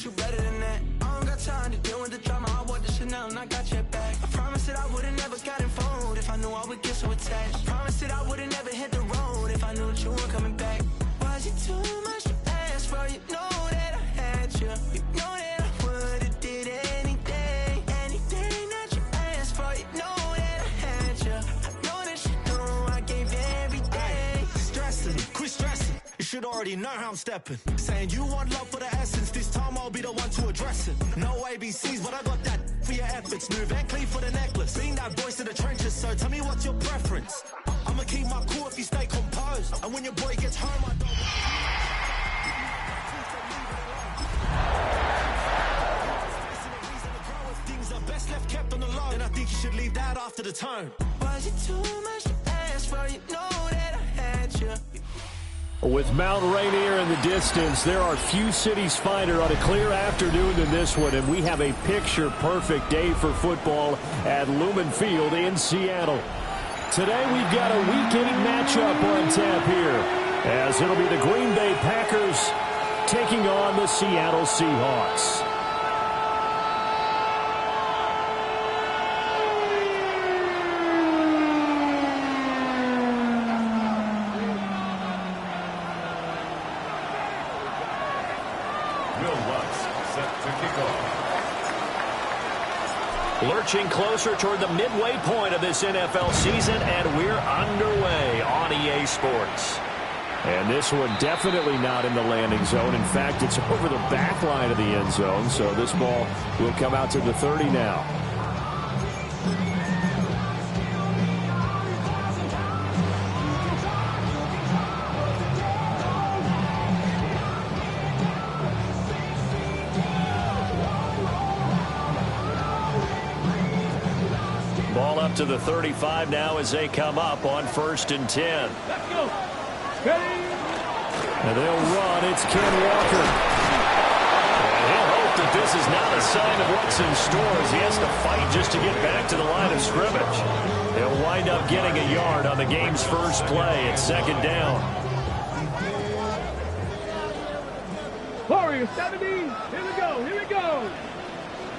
you better than that. I don't got time to deal with the drama. I want the Chanel and I got your back. I promise that I would've never gotten phoned if I knew I would get so attached. I promise that I would've never hit the road if I knew that you weren't coming back. Was it too much to ask for? You know that I had you. You know that I would've did anything that you asked for. You know that I had you. I know that you know I gave everything. Stressing, quit stressing. You should already know how I'm stepping. Saying you want love for the essence. This time I'll be the one to address it. No ABCs, but I got that for your efforts. Smooth and clean for the necklace. Being that voice in the trenches, so tell me what's your preference. I'ma keep my cool if you stay composed. And when your boy gets home, I don't... Things are best left kept on the low. Then I think you should leave that after the tone. Was it too much to ask for? You know that I had you. With Mount Rainier in the distance, there are few cities finer on a clear afternoon than this one, and we have a picture-perfect day for football at Lumen Field in Seattle. Today we've got a Week 8 matchup on tap here, as it'll be the Green Bay Packers taking on the Seattle Seahawks. Lurching closer toward the midway point of this NFL season, and we're underway on EA Sports. And this one definitely not in the landing zone. In fact, it's over the back line of the end zone, so this ball will come out to the 30 now. Ball up to the 35 now as they come up on 1st and 10. Let's go. Ready? And they'll run. It's Ken Walker. And he'll hope that this is not a sign of what's in store as he has to fight just to get back to the line of scrimmage. He'll wind up getting a yard on the game's first play at 2nd down. Warriors 70. Here we go. Here we go.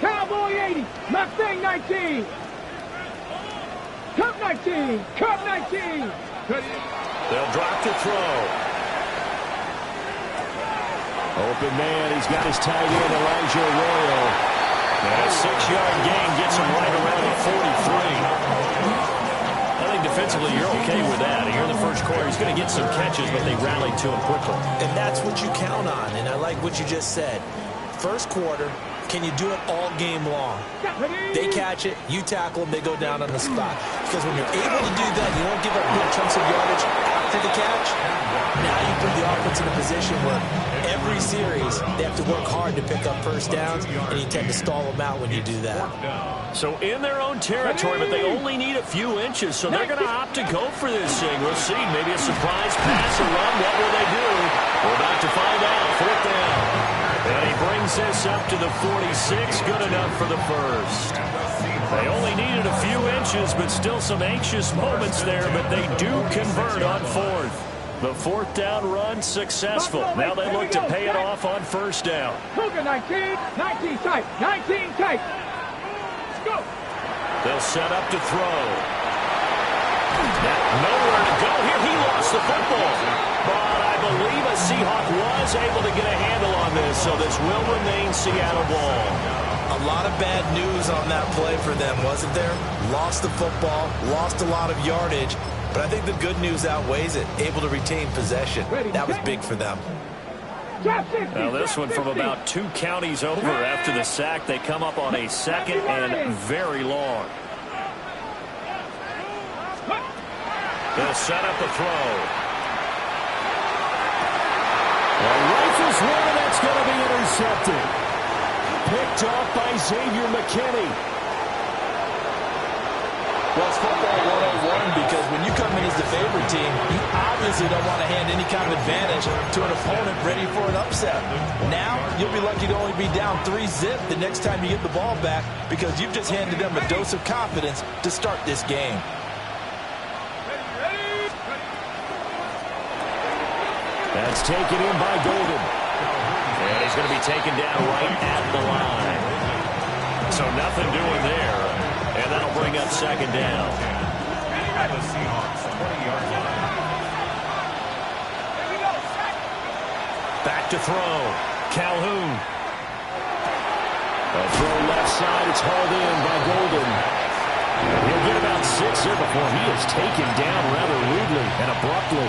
Cowboy 80. Mustang 19. Cup 19. Cup 19. They'll drop to throw. Open man. He's got his tight end, Elijah Arroyo. And a 6-yard gain gets him right around the 43. I think defensively you're okay with that. Here in the first quarter, he's going to get some catches, but they rallied to him quickly. And that's what you count on, and I like what you just said. First quarter, can you do it all game long? They catch it, you tackle them, they go down on the spot. Because when you're able to do that, you don't give up big chunks of yardage after the catch. Now you put the offense in a position where every series they have to work hard to pick up first downs, and you tend to stall them out when you do that. So in their own territory, but they only need a few inches, so they're going to opt to go for this thing. We'll see. Maybe a surprise pass or run. What will they do? We're about to find out. 4th down. And he brings this up to the 46. Good enough for the first. They only needed a few inches, but still some anxious moments there, but they do convert on 4th. The 4th down run successful. Now they look to pay it off on 1st down. Cougar 19. 19 tight. 19 tight. Let's go. They'll set up to throw. Nowhere to go here. He lost the football. But I believe a Seahawk was able to get a handle on this, so this will remain Seattle ball. A lot of bad news on that play for them, wasn't there? Lost the football, lost a lot of yardage, but I think the good news outweighs it. Able to retain possession. That was big for them. Now this one from about 2 counties over after the sack. They come up on a 2nd and very long. They'll set up the throw. Rifles one, and that's going to be intercepted. Picked off by Xavier McKinney. Well, it's football 101 because when you come in as the favorite team, you obviously don't want to hand any kind of advantage to an opponent ready for an upset. Now, you'll be lucky to only be down 3-zip the next time you get the ball back because you've just handed them a dose of confidence to start this game. That's taken in by Golden. And he's going to be taken down right at the line. So nothing doing there. And that'll bring up second down. At the Seahawks 20-yard line. Back to throw. Calhoun. A throw left side. It's hauled in by Golden. He'll get about 6 here before he is taken down rather rudely and abruptly.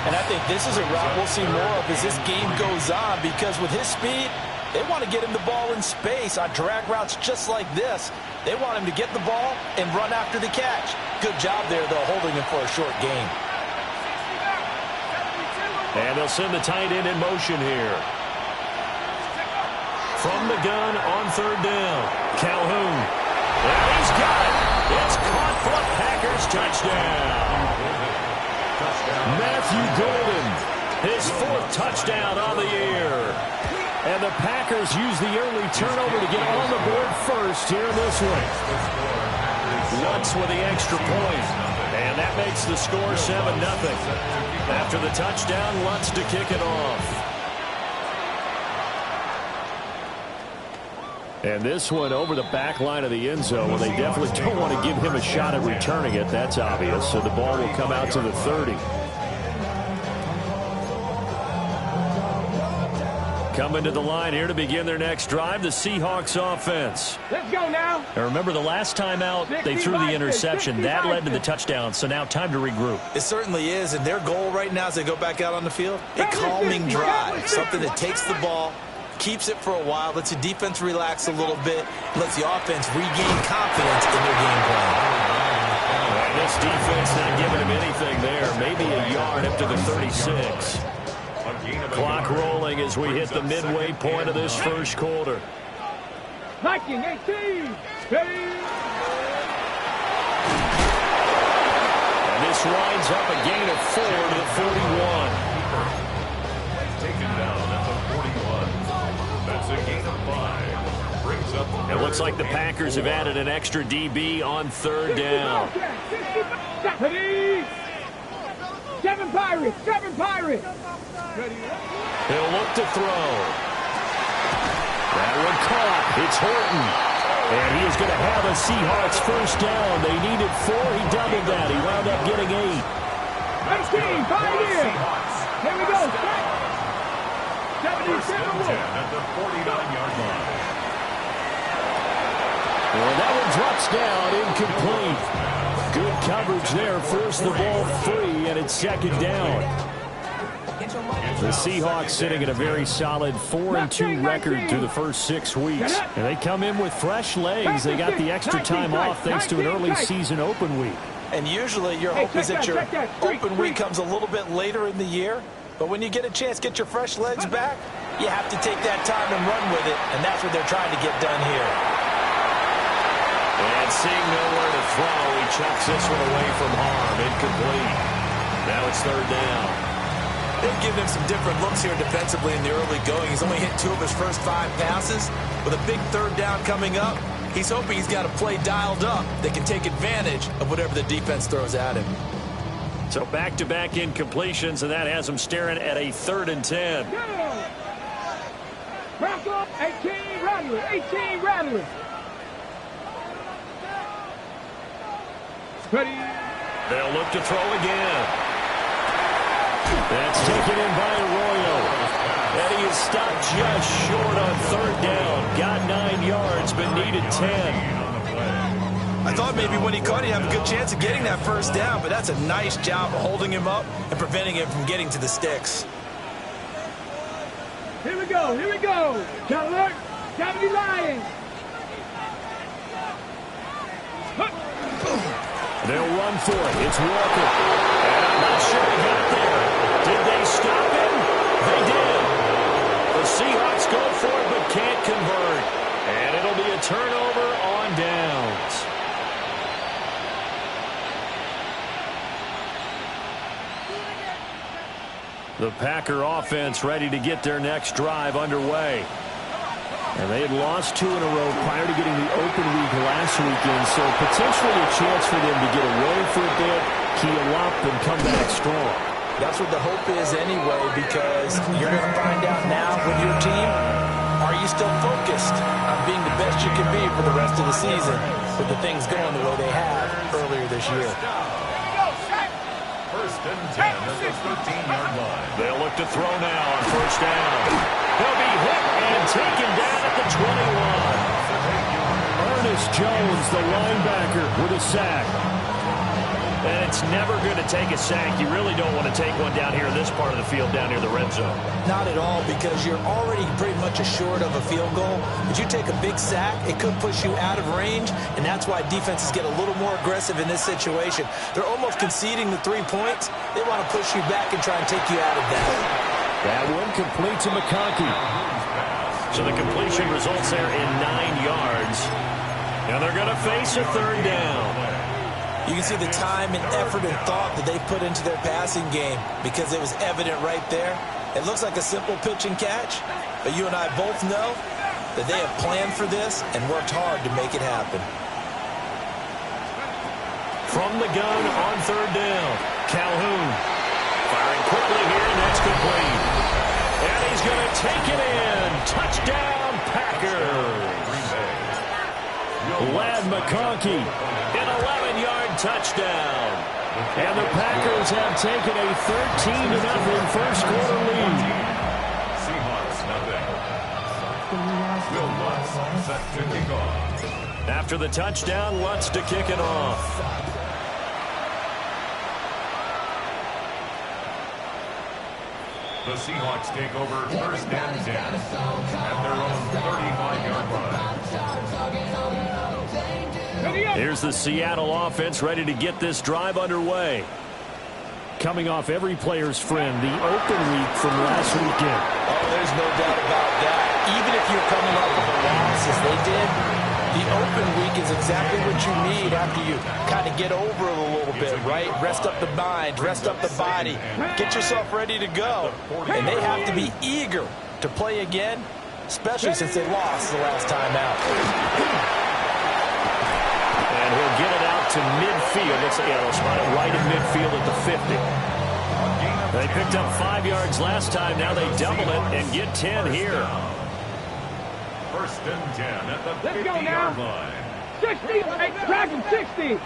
And I think this is a route we'll see more of as this game goes on, because with his speed, they want to get him the ball in space on drag routes just like this. They want him to get the ball and run after the catch. Good job there, though, holding him for a short gain. And they'll send the tight end in motion here. From the gun on third down. Calhoun. And he's got it. It's caught for a Packers touchdown. Matthew Golden, his 4th touchdown on the year. And the Packers use the early turnover to get on the board first here in this one. Lutz with the extra point. And that makes the score 7-0. After the touchdown, Lutz to kick it off. And this one over the back line of the end zone. Well, they definitely don't want to give him a shot at returning it. That's obvious. So the ball will come out to the 30. Coming to the line here to begin their next drive, the Seahawks offense. Let's go now. And remember, the last time out, they threw the interception. That led to the touchdown, so now time to regroup. It certainly is, and their goal right now as they go back out on the field, a calming drive, something that takes the ball, keeps it for a while, lets the defense relax a little bit, lets the offense regain confidence in their game plan. And this defense not giving him anything there, maybe a yard up to the 36. Clock rolling as we hit the midway point of this first quarter. Hiking 18. Ready. And this winds up a gain of 4 to the 41. Taken down at the 41. That's a gain of 5. Brings up. It looks like the Packers have added an extra DB on third down. 7 Pirates. 7 Pirates. He'll look to throw. That one caught. It's Horton. And he is going to have a Seahawks first down. They needed 4. He doubled that. He wound up getting 8. 18. 5 in. Here we go. 77 at the 49-yard line. Well, that one drops down, incomplete. Good coverage there, forced the ball free, and it's second down. The Seahawks sitting at a very solid 4-2 record through the first 6 weeks. And they come in with fresh legs. They got the extra time off thanks to an early season open week. And usually your hope is that your open week comes a little bit later in the year. But when you get a chance to get your fresh legs back, you have to take that time and run with it. And that's what they're trying to get done here. And seeing nowhere to throw, he chucks this one away from harm. Incomplete. Now it's third down. They've given him some different looks here defensively in the early going. He's only hit 2 of his first 5 passes. With a big third down coming up, he's hoping he's got a play dialed up that can take advantage of whatever the defense throws at him. So back-to-back incompletions, and that has him staring at a 3rd and 10. Bronco, 18 Rattler. 18 Rattler. Ready. They'll look to throw again. That's taken in by Arroyo. And he is stopped just short on third down. Got 9 yards, but needed 10. I thought maybe when he caught, he'd have a good chance of getting that first down, but that's a nice job of holding him up and preventing him from getting to the sticks. Here we go. Here we go. Cutler, 70 Lions. They'll run for it. It's Walker. And I'm not sure he got there. Did they stop him? They did. The Seahawks go for it but can't convert. And it'll be a turnover on downs. The Packer offense ready to get their next drive underway. And they had lost 2 in a row prior to getting the open week last weekend, so potentially a chance for them to get away for a bit, keel up, and come back strong. That's what the hope is anyway, because you're going to find out now with your team, are you still focused on being the best you can be for the rest of the season with the things going the way they have earlier this year? First and 10 at the 13-yard line. They'll look to throw now on first down. He'll be hit and taken down at the 21. Ernest Jones, the linebacker, with a sack. And it's never going to take a sack. You really don't want to take one down here in this part of the field, down near the red zone. Not at all, because you're already pretty much assured of a field goal. If you take a big sack, it could push you out of range, and that's why defenses get a little more aggressive in this situation. They're almost conceding the 3 points. They want to push you back and try and take you out of that. That one complete to McConkey. So the completion results there in 9 yards. And they're going to face a third down. You can see the time and effort and thought that they put into their passing game because it was evident right there. It looks like a simple pitch and catch, but you and I both know that they have planned for this and worked hard to make it happen. From the gun on third down, Calhoun firing quickly here, and that's complete. And he's going to take it in. Touchdown, Packers. Lad McConkey, an 11-yard touchdown. And the Packers have taken a 13-0 first quarter lead. Seahawks nothing. Will Lutz set to kick off. After the touchdown, Lutz to kick it off. The Seahawks take over first and 10 at their own 35-yard line. Here's the Seattle offense ready to get this drive underway. Coming off every player's friend, the open week from last weekend. Oh, there's no doubt about that. Even if you're coming off of a loss as they did, the open week is exactly what you need after you kind of get over it a little bit, right? Rest up the mind, rest up the body, get yourself ready to go. And they have to be eager to play again, especially since they lost the last time out. And he'll get it out to midfield. They'll spot it right in midfield at the 50. They picked up 5 yards last time. Now they double it and get 10 here. First and 10 at the 50-yard line. 60, track him, 60.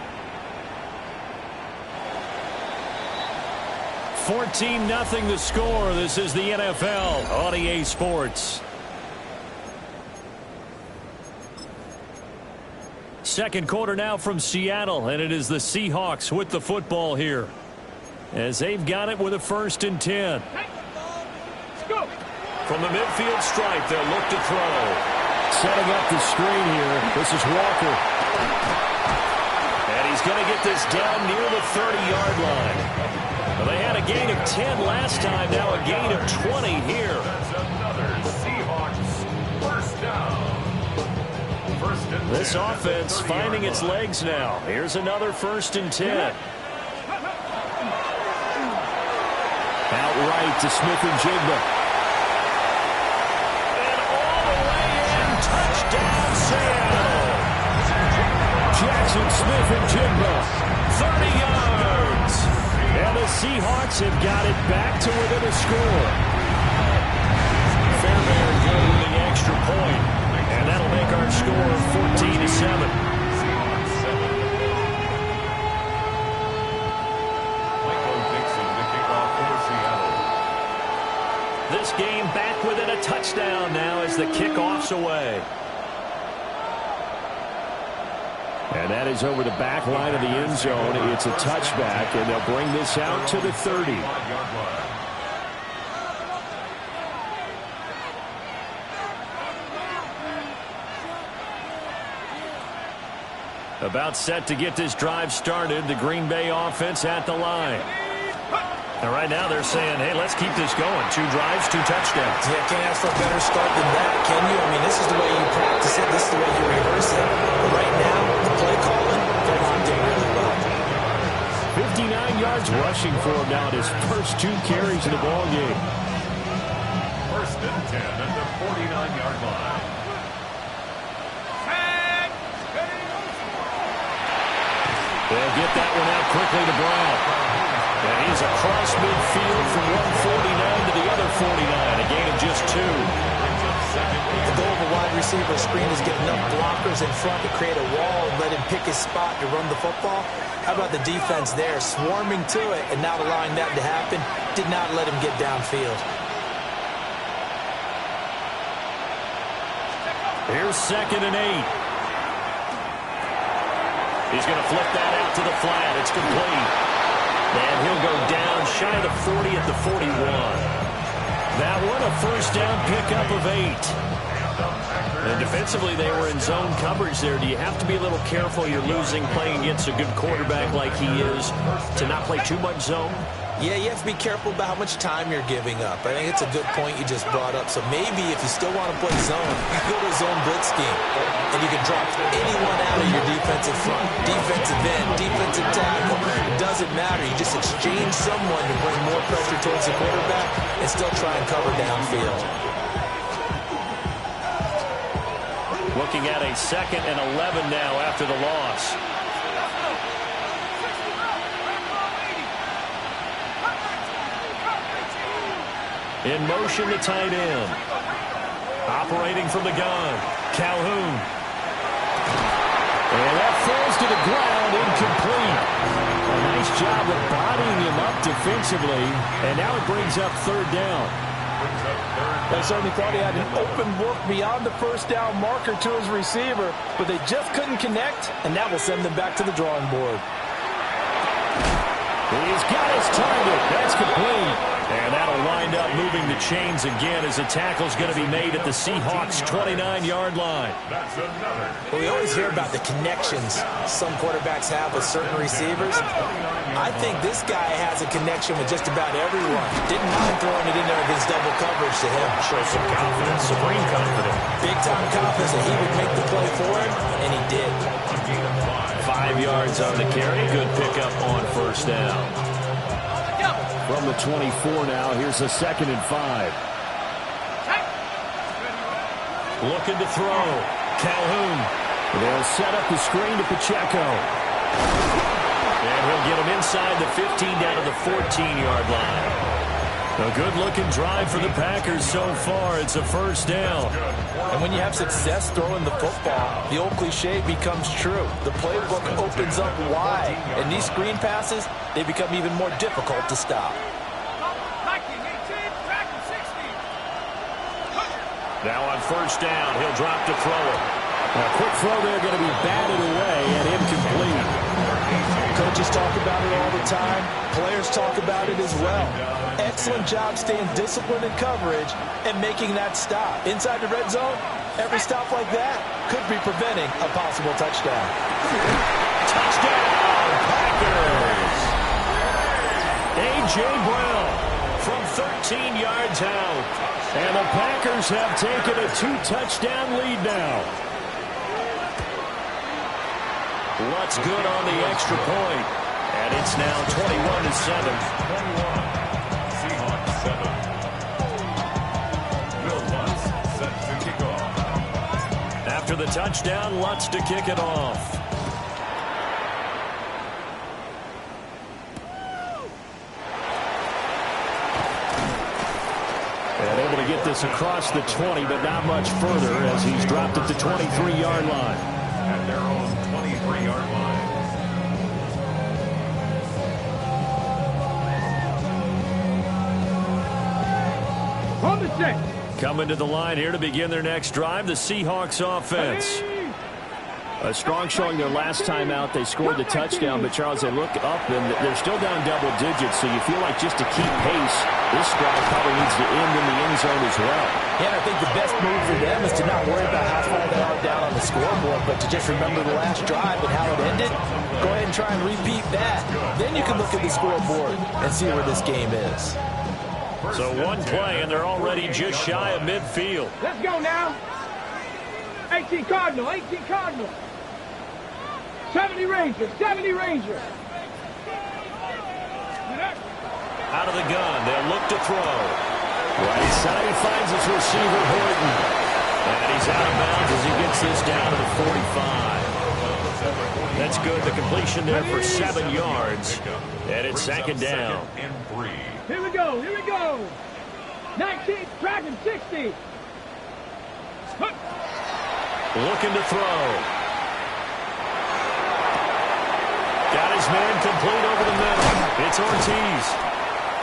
14-0 the score. This is the NFL on EA Sports. Second quarter now from Seattle, and it is the Seahawks with the football here, as they've got it with a first and 10. From the midfield stripe, they'll look to throw. Setting up the screen here. This is Walker. And he's going to get this down near the 30-yard line. Well, they had a gain of 10 last time, now a gain of 20 here. That's another Seahawks first down. First and 10. This offense finding its legs now. Here's another first and 10. Outright to Smith-Njigba. And all the way in, touchdown Seattle. Jackson Smith-Njigba, 30 yards. And the Seahawks have got it back to within a score. Fairbairn good with the extra point. And that'll make our score 14-7. This game back within a touchdown now as the kickoff's away. And that is over the back line of the end zone. It's a touchback, and they'll bring this out to the 30. About set to get this drive started. The Green Bay offense at the line. And right now they're saying, hey, let's keep this going. 2 drives, 2 touchdowns. Yeah, can't ask for a better start than that, can you? I mean, this is the way you practice it. This is the way you rehearse it. But right now, the play calling, they're locked in really well. 59 yards rushing for him now in his first 2 carries in the ball game. First and 10 at the 49-yard line. They'll get that one out quickly to Brown. And He's across midfield from 149 to the other 49, a gain of just 2. The goal of a wide receiver screen is get enough blockers in front to create a wall and let him pick his spot to run the football. How about the defense there, swarming to it and not allowing that to happen? Did not let him get downfield. Here's 2nd and 8. He's going to flip that out to the flat. It's complete. And he'll go down shy of the 40 at the 41. That one a first down pickup of 8. And defensively, they were in zone coverage there. Do you have to be a little careful? You're losing playing against a good quarterback like he is to not play too much zone? Yeah, you have to be careful about how much time you're giving up. I think it's a good point you just brought up. So maybe if you still want to play zone, you go to a zone blitz scheme. And you can drop anyone out of your defensive front. Defensive end, defensive tackle. It doesn't matter. You just exchange someone to bring more pressure towards the quarterback and still try and cover downfield. Looking at a 2nd and 11 now after the loss. In motion to tight end. Operating from the gun. Calhoun. And that falls to the ground, incomplete. A nice job of bodying him up defensively. And now it brings up 3rd down. They certainly thought he had an open look beyond the first down marker to his receiver, but they just couldn't connect, and that will send them back to the drawing board. He's got his target. That's complete. And that'll wind up moving the chains again as the tackle's going to be made at the Seahawks' 29-yard line. Well, we always hear about the connections some quarterbacks have with certain receivers. I think this guy has a connection with just about everyone. Didn't mind throwing it in there against double coverage to him. Shows some confidence, supreme confidence. Big-time confidence that he would make the play for him, and he did. 5 yards on the carry. Good pickup on first down. From the 24 now, here's a 2nd and 5. Looking to throw. Calhoun. They'll set up the screen to Pacheco. And he'll get him inside the 15 down to the 14-yard line. A good-looking drive for the Packers so far. It's a first down. And when you have success throwing the football, the old cliche becomes true. The playbook opens up wide, and these screen passes, they become even more difficult to stop. Now on first down, he'll drop to throw it. A quick throw there going to be batted away and incomplete. Coaches talk about it all the time. Players talk about it as well. Excellent job staying disciplined in coverage and making that stop. Inside the red zone, every stop like that could be preventing a possible touchdown. Touchdown, Packers! A.J. Brown from 13 yards out. And the Packers have taken a 2-touchdown lead now. Lutz good on the extra point. And it's now 21-7. 21. Seahawks 7. Will Lutz set to kick off. After the touchdown, Lutz to kick it off. And able to get this across the 20, but not much further as he's dropped at the 23-yard line. At their own 23-yard line. Hold the set. Coming to the line here to begin their next drive, the Seahawks offense. A strong showing their last time out. They scored the touchdown, but Charles, they look up and they're still down double digits, so you feel like just to keep pace, this drive probably needs to end in the end zone as well. Yeah, I think the best move for them is to not worry about how far they are down on the scoreboard, but to just remember the last drive and how it ended. Go ahead and try and repeat that. Then you can look at the scoreboard and see where this game is. So one play, and they're already just shy of midfield. Let's go now. 18 Cardinal, 18 Cardinal. 70 Ranger, 70 Ranger. Out of the gun, they'll look to throw. Right side, he finds his receiver, Horton. And he's out of bounds as he gets this down to the 45. That's good. The completion there for 7 yards. And it's second down. And 3. Here we go. Here we go. 19, tracking 60. Looking to throw. Got his man complete over the middle. It's Ortiz.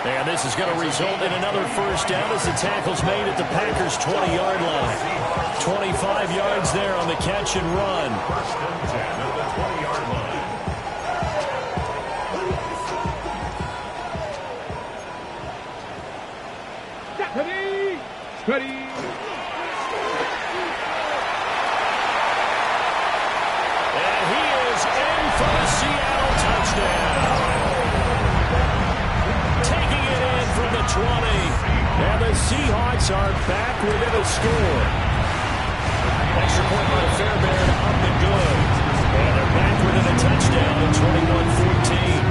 And this is going to result in another first down as the tackle's made at the Packers' 20-yard line. 25 yards there on the catch and run. First and 10 at the 20-yard line. Ready. Ready. And he is in for the Seattle touchdown. Taking it in from the 20. And the Seahawks are back within a score. Extra point by Fairbairn up and good. And they're back within a touchdown at 21-14.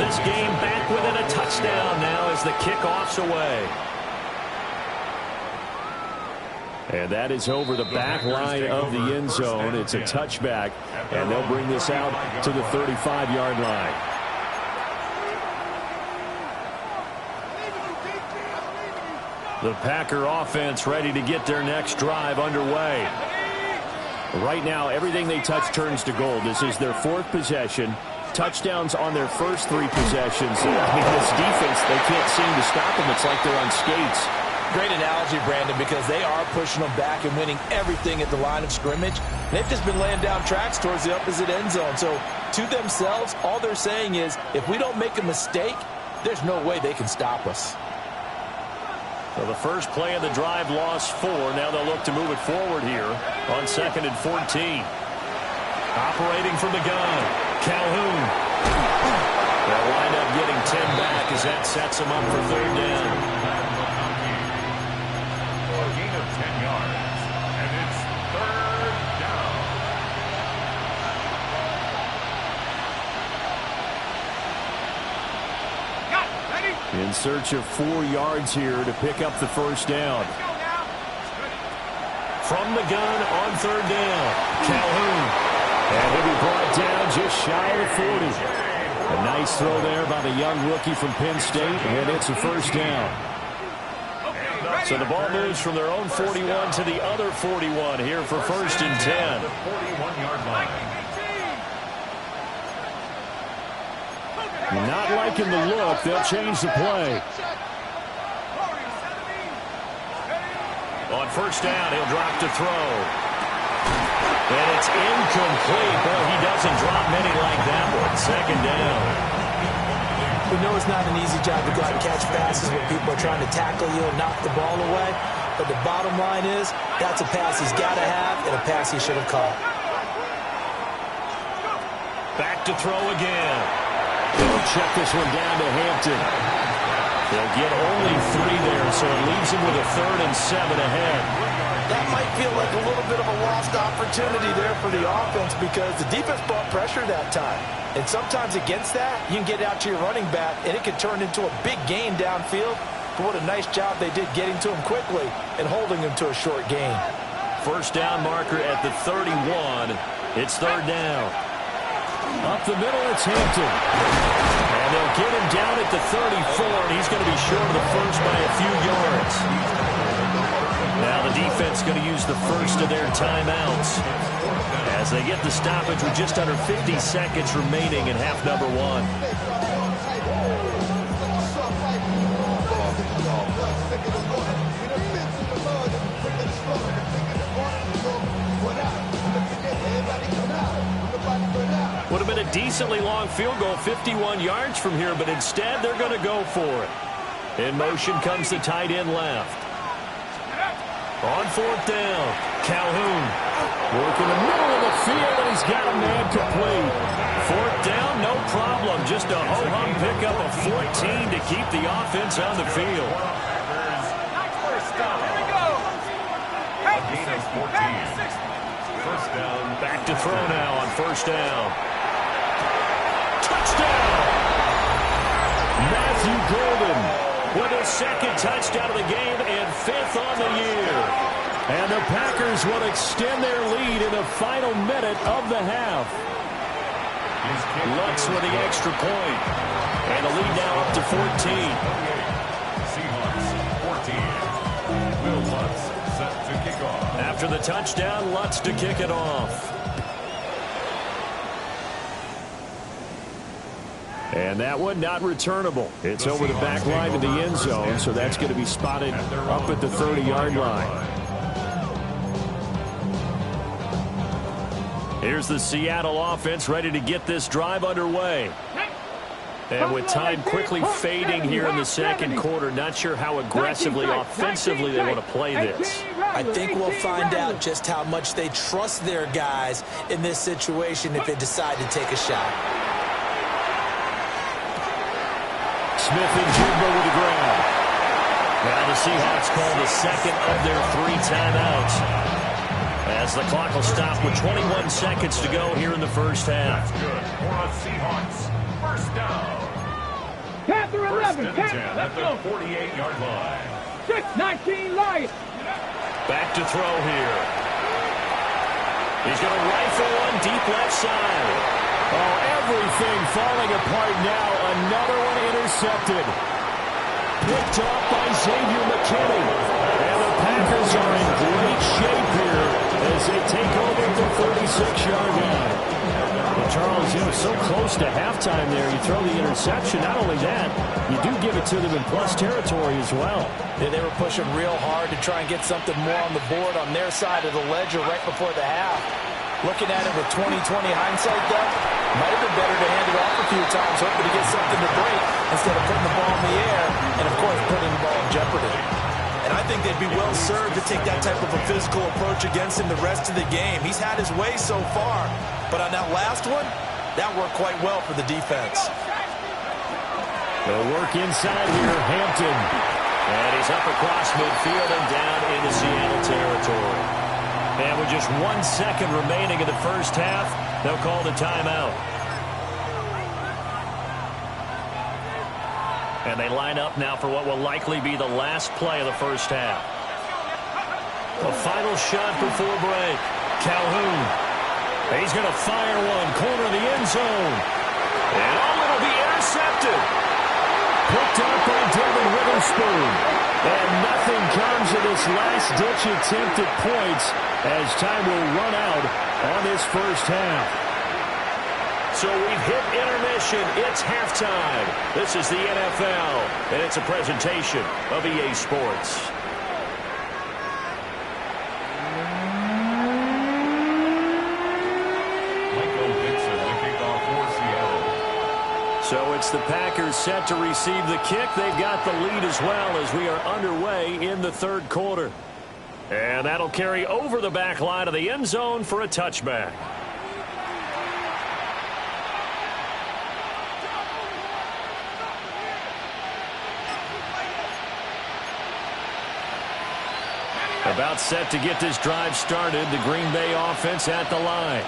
This game back within a touchdown now as the kickoff's away. And that is over the back line of the end zone. It's a touchback, and they'll bring this out to the 35-yard line. The Packer offense ready to get their next drive underway. Right now, everything they touch turns to gold. This is their 4th possession. Touchdowns on their first 3 possessions. I mean, this defense, they can't seem to stop them. It's like they're on skates. Great analogy, Brandon, because they are pushing them back and winning everything at the line of scrimmage. They've just been laying down tracks towards the opposite end zone. So to themselves, all they're saying is, if we don't make a mistake, there's no way they can stop us. So the first play of the drive lost 4. Now they'll look to move it forward here on 2nd and 14. Operating from the gun, Calhoun. They'll wind up getting 10 back as that sets them up for 3rd down. A gain of 10 yards. And it's 3rd down. In search of 4 yards here to pick up the first down. From the gun on 3rd down, Calhoun. And he'll be brought down just shy of the 40. A nice throw there by the young rookie from Penn State, and it's a first down. So the ball moves from their own 41 to the other 41 here for 1st and 10. The 41-yard line. Not liking the look. They'll change the play. On 1st down, he'll drop to throw. And it's incomplete. Boy, he doesn't drop many like that one. 2nd down. We know it's not an easy job to go out and catch passes when people are trying to tackle you and knock the ball away. But the bottom line is, that's a pass he's got to have and a pass he should have caught. Back to throw again. They'll check this one down to Hampton. They'll get only 3 there, so it leaves him with a 3rd and 7 ahead. That might feel like a little bit of a lost opportunity there for the offense because the defense brought pressure that time. And sometimes against that, you can get out to your running back, and it can turn into a big gain downfield. But what a nice job they did getting to him quickly and holding him to a short gain. First down marker at the 31. It's 3rd down. Up the middle, it's Hampton. And they'll get him down at the 34, and he's going to be short of the first by a few yards. Now the defense going to use the first of their timeouts as they get the stoppage with just under 50 seconds remaining in half number 1. Would have been a decently long field goal, 51 yards from here, but instead they're going to go for it. In motion comes the tight end left. On 4th down, Calhoun working the middle of the field, and he's got a man complete. 4th down, no problem. Just a ho-hum pickup of 14 to keep the offense on the field. A gain of 14. First down. Back to throw now on 1st down. Touchdown! Matthew Golden with his 2nd touchdown of the game and 5th on the year. And the Packers will extend their lead in the final minute of the half. Lutz with the extra point. And the lead now up to 14. Seahawks 14. Will Lutz set to kick off. After the touchdown, Lutz to kick it off. And that one not returnable. It's over the back line to the end zone, so that's going to be spotted up at the 30-yard line. Here's the Seattle offense ready to get this drive underway. And with time quickly fading here in the second quarter, not sure how aggressively, offensively they want to play this. I think we'll find out just how much they trust their guys in this situation if they decide to take a shot. Smith and Jigba with the grab. Now the Seahawks call the second of their 3 timeouts, as the clock will stop with 21 seconds to go here in the first half. That's good for a Seahawks first down. Panther 11, First and 10 at the 48-yard line. 6-19 Lions. Back to throw here. He's going to rifle one deep left side. Oh, everything falling apart now. Another one intercepted. Picked off by Xavier McKinney. And the Packers are in great shape here as they take over the 36-yard line. Well, Charles, so close to halftime there. You throw the interception. Not only that, you do give it to them in plus territory as well. Yeah, they were pushing real hard to try and get something more on the board on their side of the ledger right before the half. Looking at it with 20/20 hindsight, though, might have been better to hand it off a few times, hoping to get something to break instead of putting the ball in the air and, of course, putting the ball in jeopardy. And I think they'd be well served to take that type of a physical approach against him the rest of the game. He's had his way so far, but on that last one, that worked quite well for the defense. They'll work inside here, Hampton. And he's up across midfield and down into Seattle territory. And with just 1 second remaining in the first half, they'll call the timeout. And they line up now for what will likely be the last play of the first half. A final shot before break. Calhoun. He's going to fire one. Corner of the end zone. And it'll be intercepted. Picked up by Devin Witherspoon. And nothing comes of this last-ditch attempt at points as time will run out on this first half. So we've hit intermission. It's halftime. This is the NFL, and it's a presentation of EA Sports. So it's the Packers set to receive the kick. They've got the lead as well as we are underway in the third quarter. And that'll carry over the back line of the end zone for a touchback. About set to get this drive started. The Green Bay offense at the line.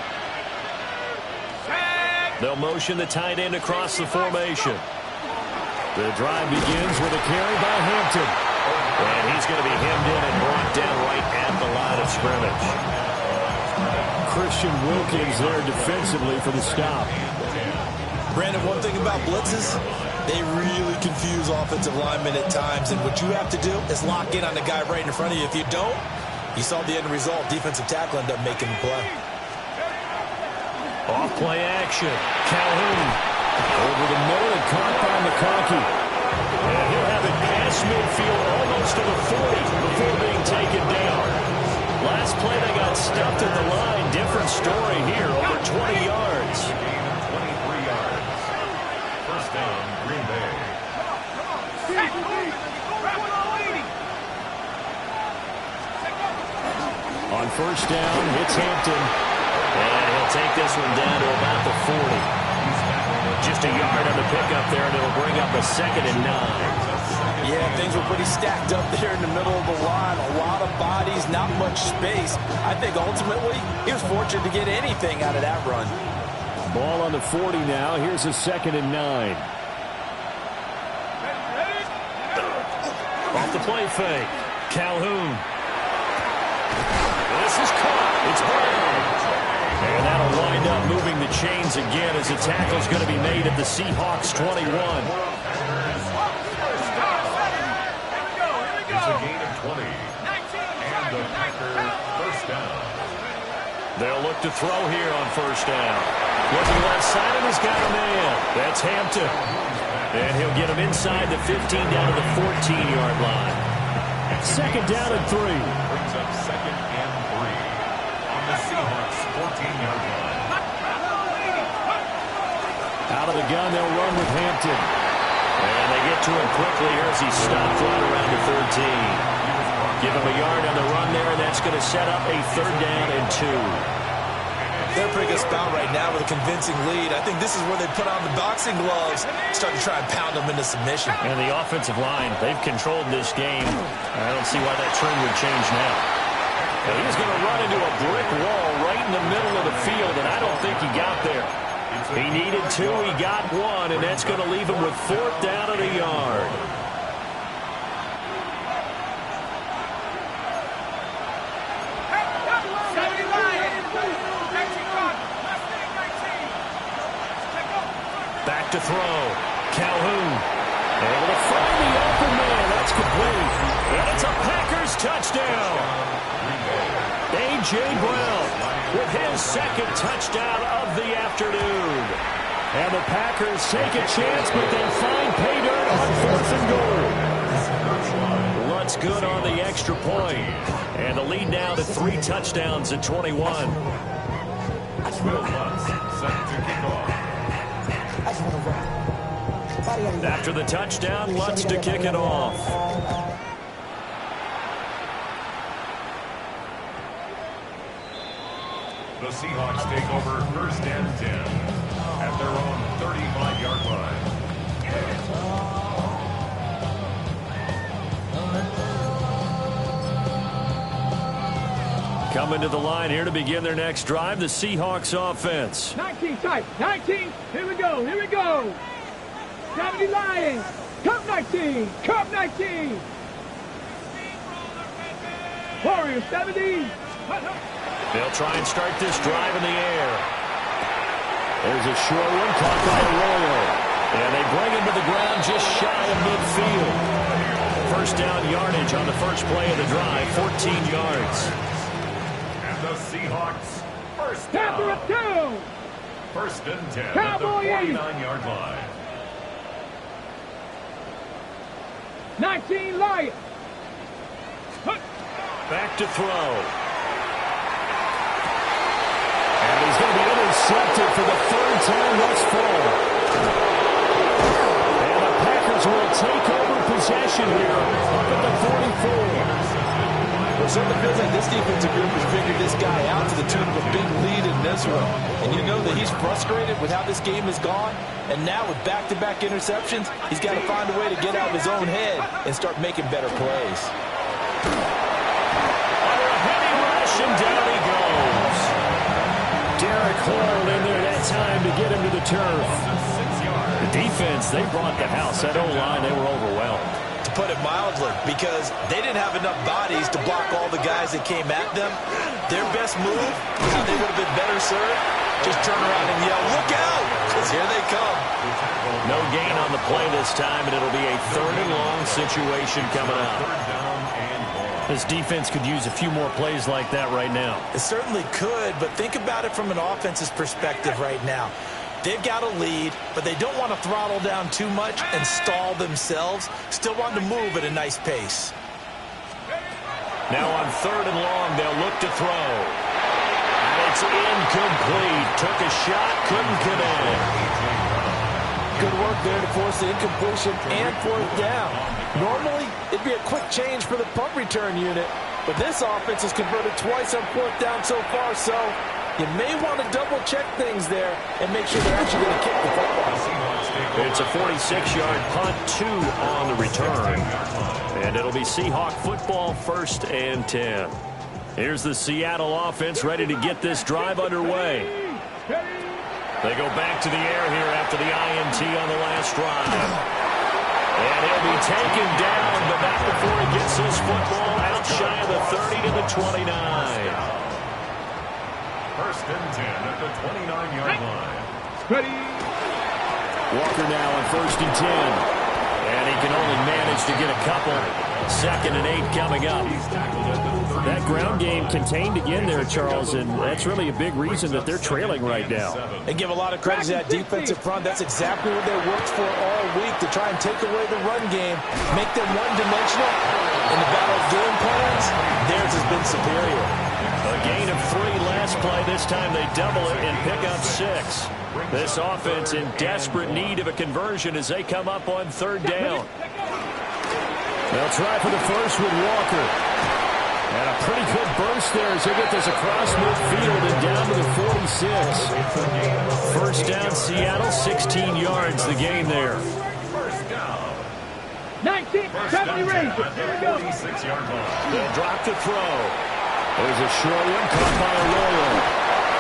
They'll motion the tight end across the formation. The drive begins with a carry by Hampton. And he's going to be hemmed in and brought down right at the line of scrimmage. Christian Wilkins there defensively for the stop. Brandon, one thing about blitzes, they really confuse offensive linemen at times. And what you have to do is lock in on the guy right in front of you. If you don't, you saw the end result. Defensive tackle ended up making the play. Off play action. Calhoun over the middle and caught by McConkey. And he'll have it past midfield almost to the 40 before being taken down. Last play they got stuffed at the line. Different story here. Over 20 yards. 23 yards. First down, Green Bay. On first down, it's Hampton. And he'll take this one down to about the 40. Just a yard on the pickup there, and it'll bring up a 2nd and 9. Yeah, things were pretty stacked up there in the middle of the line. A lot of bodies, not much space. I think ultimately he was fortunate to get anything out of that run. Ball on the 40 now. Here's a 2nd and 9. Off the play fake. Calhoun. moving the chains again as the tackle's going to be made at the Seahawks 21. It's a gain of 20. And the Packers first down. They'll look to throw here on first down. Looking left side, and he's got a man. That's Hampton. And he'll get him inside the 15 down to the 14-yard line. Second down and 3. Brings up second and 3 on the Seahawks 14-yard line. Out of the gun, they'll run with Hampton. And they get to him quickly here as he's stopped right around the 13. Give him a yard on the run there, and that's going to set up a third down and 2. They're a pretty good spot right now with a convincing lead. I think this is where they put on the boxing gloves, start to try and pound them into submission. And the offensive line, they've controlled this game. I don't see why that trend would change now. And he's going to run into a brick wall right in the middle of the field, and I don't think he got there. He needed 2, he got 1, and that's going to leave him with fourth down and a yard. Back to throw. Calhoun able to find the open man. That's complete. And it's a Packers touchdown. A.J. Brown with his second touchdown of the afternoon. And the Packers take a chance, but they find pay dirt on 4th and goal. Lutz good on the extra point. And the lead now to 3 touchdowns at 21. Will Lutz set to kick off. After the touchdown, Lutz to kick it off. The Seahawks take over first and 10 at their own 35-yard line. Coming to the line here to begin their next drive, the Seahawks offense. 19 tight. 19. Here we go. Here we go. 70 Lions. Cup 19. Cup 19. Warriors 70. They'll try and start this drive in the air. There's a short one caught by Arroyo. And they bring him to the ground just shy of midfield. First down yardage on the first play of the drive, 14 yards. And the Seahawks first Panther down. up 2. First and 10 at the Cowboy 49-yard line. 19 Lions. Back to throw. And he's going to be intercepted for the 3rd time thus far. And the Packers will take over possession here up at the 44. Well, it certainly feels like this defensive group has figured this guy out to the tune of a big lead in this one. And you know that he's frustrated with how this game has gone. And now with back-to-back interceptions, he's got to find a way to get out of his own head and start making better plays. Under a heavy rush, and down he goes. Derek Hall in there that time to get him to the turf. The defense, they brought the house. That O-line, they were overwhelmed. To put it mildly, because they didn't have enough bodies to block all the guys that came at them. Their best move, how they would have been better served, just turn around and yell, "Look out!" Because here they come. No gain on the play this time, and it'll be a 3rd and long situation coming up. This defense could use a few more plays like that right now. It certainly could, but think about it from an offense's perspective right now. They've got a lead, but they don't want to throttle down too much and stall themselves. Still want to move at a nice pace. Now on 3rd and long, they'll look to throw. And it's incomplete. Took a shot, couldn't connect. Good work there to force the incompletion and 4th down. Normally, it'd be a quick change for the punt return unit, but this offense has converted twice on 4th down so far, so you may want to double-check things there and make sure they're actually going to kick the football. It's a 46-yard punt, 2 on the return. And it'll be Seahawk football, 1st and 10. Here's the Seattle offense ready to get this drive underway. They go back to the air here after the INT on the last drive. And he'll be taken down, but not before he gets his football out shy of the 30 to the 29. First and 10 at the 29-yard line. Ready. Walker now on first and 10. And he can only manage to get a couple. Second and 8 coming up. That ground game contained again there, Charles, and that's really a big reason that they're trailing right now. And give a lot of credit to that defensive front. That's exactly what they worked for all week, to try and take away the run game, make them one-dimensional. In the battle of game plans, theirs has been superior. A gain of 3 last play. This time they double it and pick up 6. This offense in desperate need of a conversion as they come up on third down. They'll try for the first with Walker. And a pretty good burst there as they get this across midfield and down to the 46. First down, Seattle, 16 yards the gain there. 19, 70 Rangers. Here we go. 46-yard line. They'll drop to throw. There's a short one caught by Arroyo.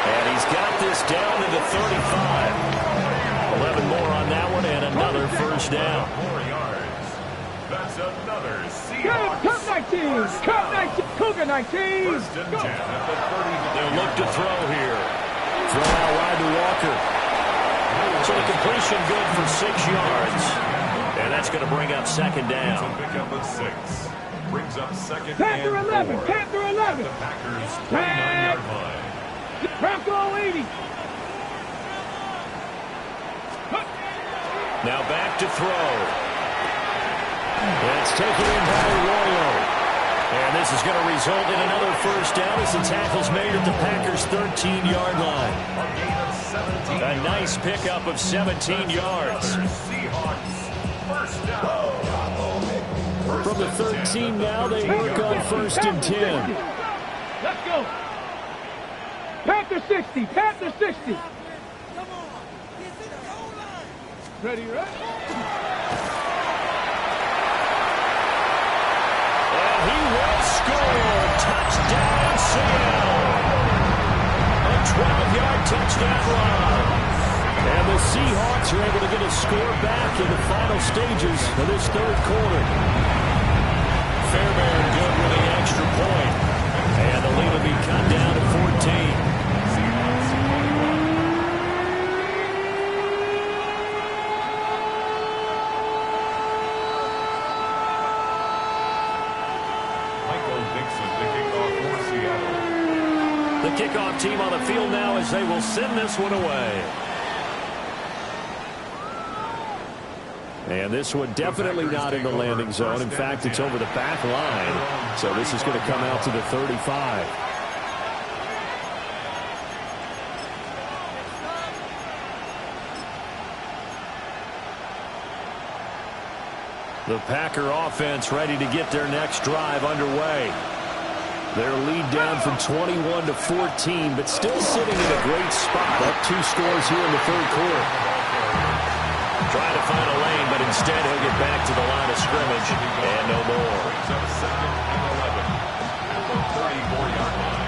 And he's got this down to the 35. 11 more on that one and another first down. 4 yards. That's another Good. Cup 19. Cup 19. Cougar 19. First and 10 at the 30. They'll look to throw here. Throw out wide to Walker. So the completion good for 6 yards. And that's going to bring up second down. To pick up a 6. Brings up second Panther and 11. 4. Panther 11. The Packers 29-yard line. Bronco 80. Now back to throw. That's taken in by Arroyo. And this is going to result in another first down as the tackle's made at the Packers' 13-yard line. A gain of 17. A nice pickup of 17 yards. Seahawks. First down. From the 13 now, they work on first and 10. Let's go. Panther 60. Panther 60. Ready, right? And he will score. Touchdown, Seattle. A 12-yard touchdown run. And the Seahawks are able to get a score back in the final stages of this third quarter. Fairbairn good with the extra point. And the lead will be cut down to 14. The kickoff team on the field now as they will send this one away. And this one definitely not in the landing zone. In fact, it's over the back line. So this is going to come out to the 35. The Packer offense ready to get their next drive underway. Their lead down from 21 to 14, but still sitting in a great spot. Up 2 scores here in the third quarter. Trying to find a lane, but instead he'll get back to the line of scrimmage and no more. Second and 11 at the 34-yard line.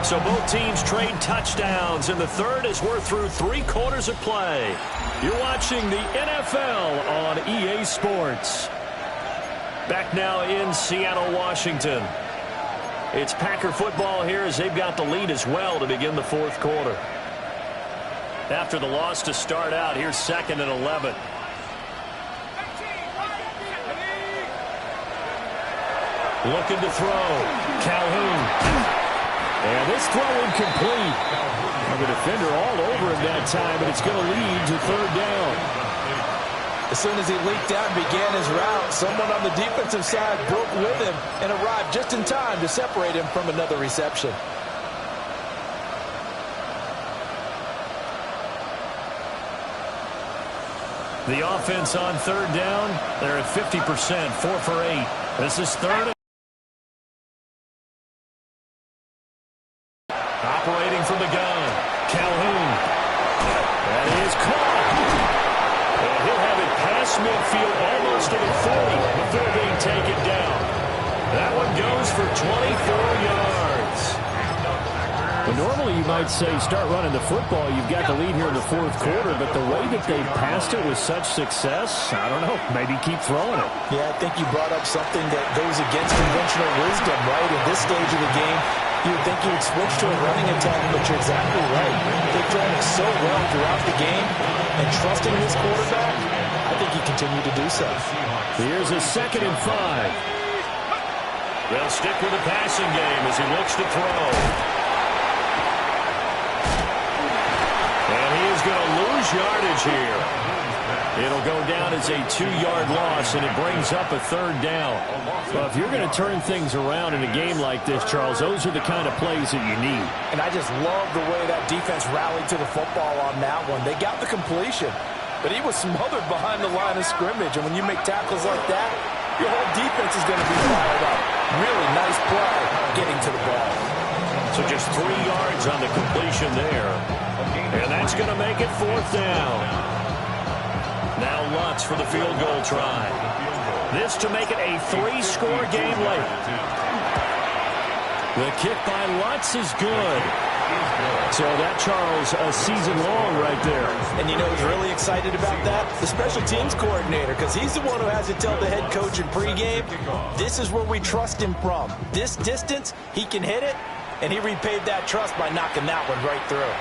So both teams trade touchdowns in the third as we're through 3 quarters of play. You're watching the NFL on EA Sports. Back now in Seattle, Washington. It's Packer football here as they've got the lead as well to begin the fourth quarter. After the loss to start out, here's second and 11. Looking to throw. Calhoun. And this throw incomplete. The defender all over him that time, but it's going to lead to third down. As soon as he leaked out and began his route, someone on the defensive side broke with him and arrived just in time to separate him from another reception. The offense on third down, they're at 50%, 4 for 8. This is third. Operating from the gun, Calhoun. That is caught. And he'll have it past midfield almost to the 40 before being taken down. That one goes for 24 yards. The normally you might say start running the football. You've got the lead here in the fourth quarter, but the way that they passed it with such success, I don't know, maybe keep throwing it. Yeah, I think you brought up something that goes against conventional wisdom, right? In this stage of the game, you would think you would switch to a running attack, but you're exactly right. They've thrown it so well throughout the game, and trusting this quarterback, I think he continued to do so. Here's a 2nd and 5. They'll stick with the passing game as he looks to throw. And he is going to lose yardage here. It'll go down as a 2-yard loss, and it brings up a 3rd down. Well, if you're going to turn things around in a game like this, Charles, those are the kind of plays that you need. And I just love the way that defense rallied to the football on that one. They got the completion, but he was smothered behind the line of scrimmage. And when you make tackles like that, your whole defense is going to be fired up. Really nice play getting to the ball. So just 3 yards on the completion there. And that's going to make it 4th down. Now Lutz for the field goal try. This to make it a 3-score game late. The kick by Lutz is good. So that, Charles, a season long right there. And you know who's really excited about that? The special teams coordinator, because he's the one who has to tell the head coach in pregame, this is where we trust him from. This distance, he can hit it, and he repaid that trust by knocking that one right through.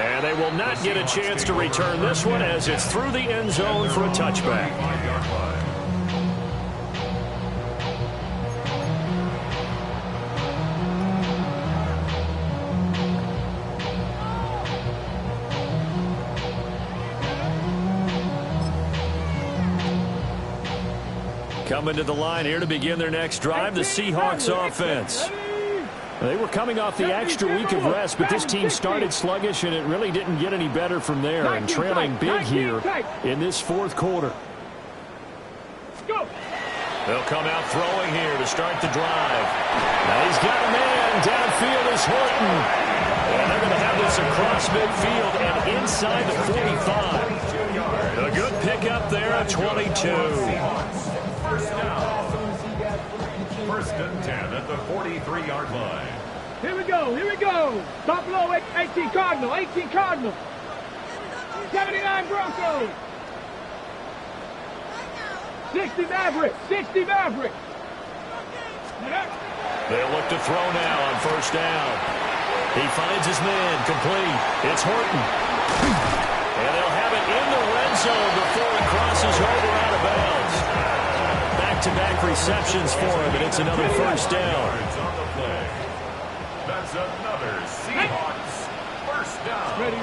And they will not get a chance to return this one as it's through the end zone for a touchback. Coming to the line here to begin their next drive, the Seahawks offense. They were coming off the extra week of rest, but this team started sluggish, and it really didn't get any better from there, and trailing big here in this 4th quarter. They'll come out throwing here to start the drive. Now he's got a man. Downfield is Horton. And they're going to have this across midfield and inside the 45. A good pickup there at 22. First down. 1st and 10 at the 43-yard line. Here we go, here we go. Top low, 18 Cardinal, 18 Cardinal. 79 Broncos. 60 Maverick, 60 Maverick. They'll look to throw now on 1st down. He finds his man, complete. It's Horton. And they'll have it in the red zone before it crosses over out of bounds. Back-to-back receptions for him, and it's another 1st down. That's another Seahawks 1st down. Ready.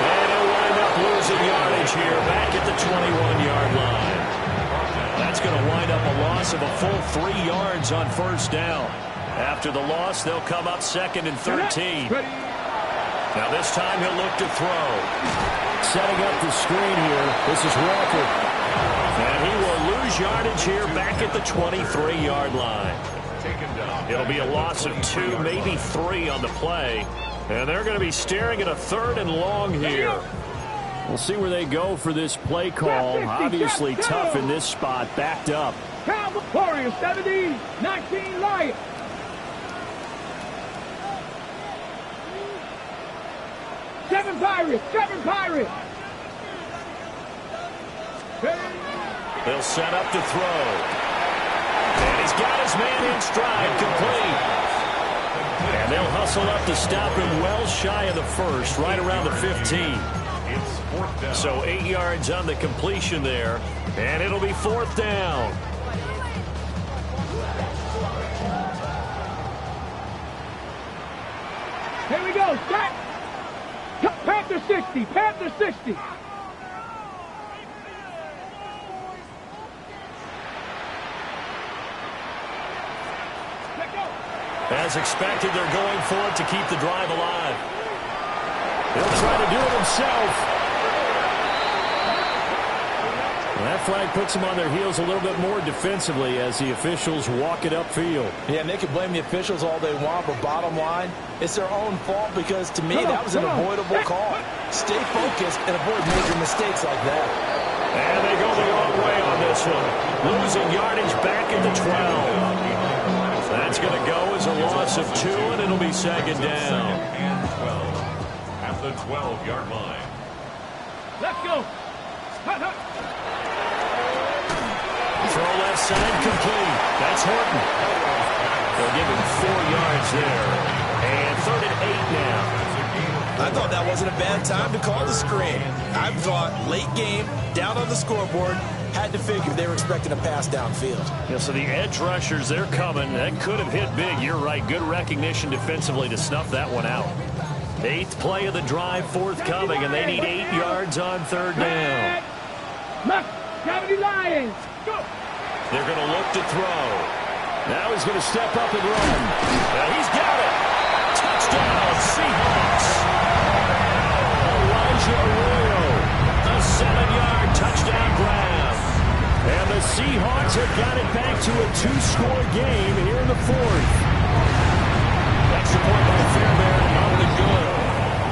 And he'll wind up losing yardage here back at the 21-yard line. That's going to wind up a loss of a full 3 yards on 1st down. After the loss, they'll come up 2nd and 13. Now this time he'll look to throw. Setting up the screen here, this is Walker. And he will lose yardage here back at the 23-yard line. It'll be a loss of 2, maybe 3 on the play. And they're going to be staring at a 3rd and long here. We'll see where they go for this play call. Obviously tough in this spot, backed up. Cowboy Warriors, 70, 19 Lions. Seven Pirates, 7 Pirates. They'll set up to throw. And he's got his man in stride, complete. And they'll hustle up to stop him well shy of the 1st, right around the 15. So 8 yards on the completion there, and it'll be 4th down. Here we go, set. Panther 60, Panther 60. As expected, they're going for it to keep the drive alive. He'll try to do it himself. And that flag puts them on their heels a little bit more defensively as the officials walk it upfield. Yeah, and they can blame the officials all they want, but bottom line, it's their own fault because, to me, that was an avoidable call. Stay focused and avoid major mistakes like that. And they go the wrong way on this one. Losing yardage back at the 12. That's going to go as a loss of 2, and it'll be second down. And 12 at the 12-yard line. Let's go. Hut, hut. Throw left side complete. That's Horton. They'll give him 4 yards there. And 3rd and 8 now. I thought that wasn't a bad time to call the screen. I thought late game, down on the scoreboard, had to figure they were expecting a pass downfield. Yeah, so the edge rushers, they're coming. That could have hit big. You're right. Good recognition defensively to snuff that one out. 8th play of the drive forthcoming, and they need 8 yards on 3rd down. Cavity Lions. Go. They're going to look to throw. Now he's going to step up and run. Now he's got it. Touchdown, Seahawks. Elijah Arroyo, a 7-yard touchdown grab. And the Seahawks have got it back to a 2-score game here in the 4th. Extra point by Fairbairn, not the good.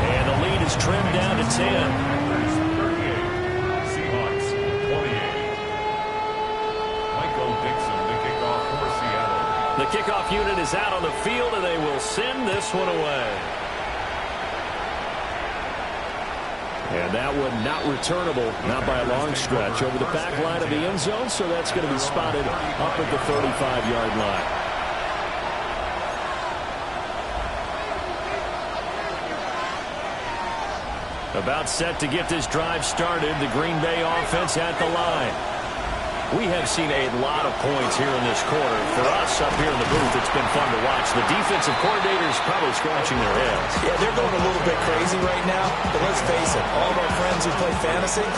And the lead is trimmed down to 10. Seahawks 28. Michael Dixon, the kickoff for Seattle. The kickoff unit is out on the field, and they will send this one away. And that one not returnable, not by a long stretch, over the back line of the end zone, so that's going to be spotted up at the 35-yard line. About set to get this drive started, the Green Bay offense at the line. We have seen a lot of points here in this quarter. For us up here in the booth, it's been fun to watch. The defensive coordinators probably scratching their heads. Yeah, they're going a little bit crazy right now, but let's face it, all of our friends who play fantasy,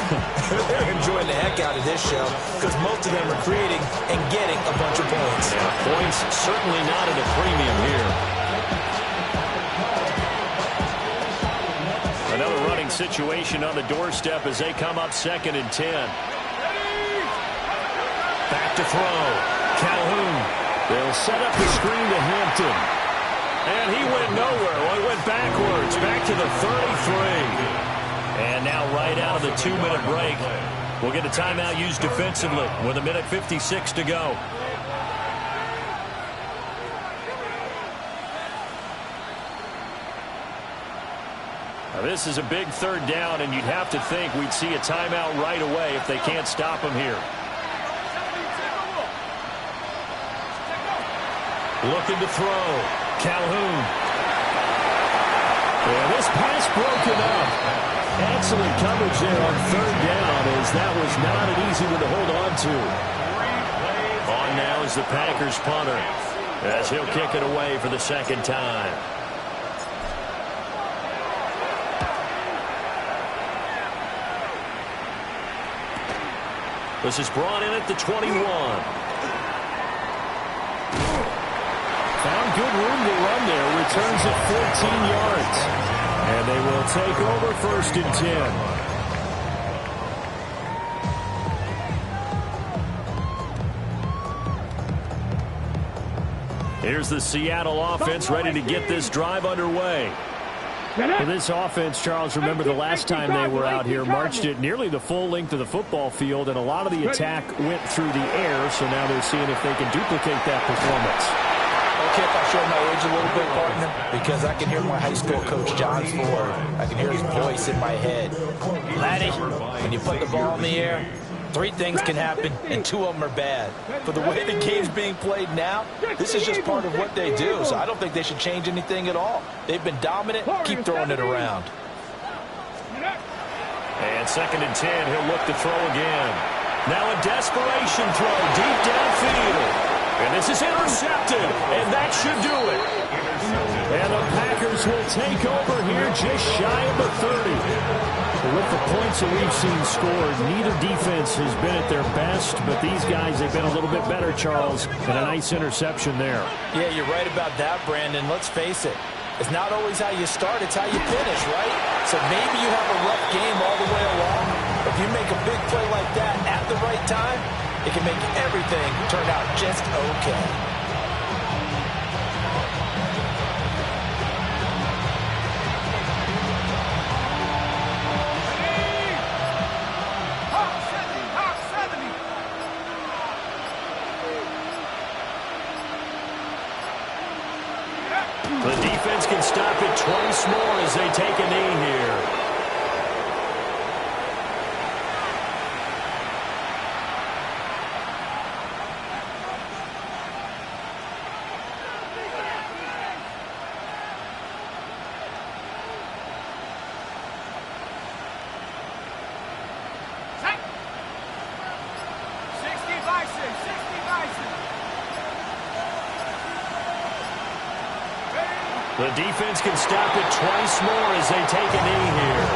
they're enjoying the heck out of this show because most of them are creating and getting a bunch of points. Yeah, points certainly not at a premium here. Another running situation on the doorstep as they come up 2nd and 10. Back to throw. Calhoun. They'll set up the screen to Hampton. And he went nowhere. Well, he went backwards. Back to the 33. And now right out of the 2-minute break, we'll get a timeout used defensively with 1:56 to go. Now this is a big 3rd down, and you'd have to think we'd see a timeout right away if they can't stop him here. Looking to throw. Calhoun. And this pass broken up. Excellent coverage there on 3rd down, as that was not an easy one to hold on to. On now is the Packers punter, as he'll kick it away for the 2nd time. This is brought in at the 21. Found good room to run there. Returns at 14 yards. And they will take over 1st and 10. Here's the Seattle offense ready to get this drive underway. Well, this offense, Charles, remember the last time they were out here, marched it nearly the full length of the football field, and a lot of the attack went through the air, so now they're seeing if they can duplicate that performance. Okay, if I show my age a little bit, partner, because I can hear my high school coach, John Ford. I can hear his voice in my head. Laddie, when you put the ball in the air, 3 things can happen, and 2 of them are bad. For the way the game's being played now, this is just part of what they do, so I don't think they should change anything at all. They've been dominant. Keep throwing it around. And 2nd and 10, he'll look to throw again. Now a desperation throw deep downfield. And this is intercepted, and that should do it. And the Packers will take over here just shy of the 30. With the points that we've seen scored, neither defense has been at their best, but these guys have been a little bit better, Charles, and a nice interception there. Yeah, you're right about that, Brandon. Let's face it. It's not always how you start, it's how you finish, right? So maybe you have a rough game all the way along. If you make a big play like that at the right time, it can make everything turn out just okay. twice more as they take a knee here. The defense can stop it twice more as they take a knee here.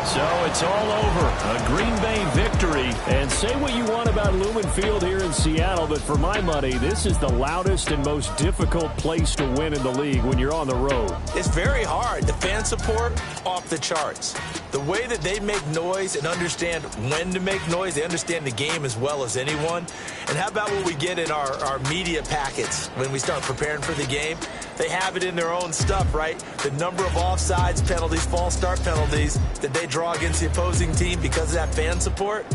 So it's all over. A Green Bay victory. And say what you want about Lumen Field here in Seattle, but for my money, this is the loudest and most difficult place to win in the league when you're on the road. It's very hard. The fan support, off the charts. The way that they make noise and understand when to make noise, they understand the game as well as anyone. And how about what we get in our media packets when we start preparing for the game? They have it in their own stuff, right? The number of offsides penalties, false start penalties that they draw against the opposing team because of that fan support.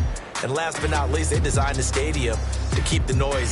And last but not least, they designed the stadium to keep the noise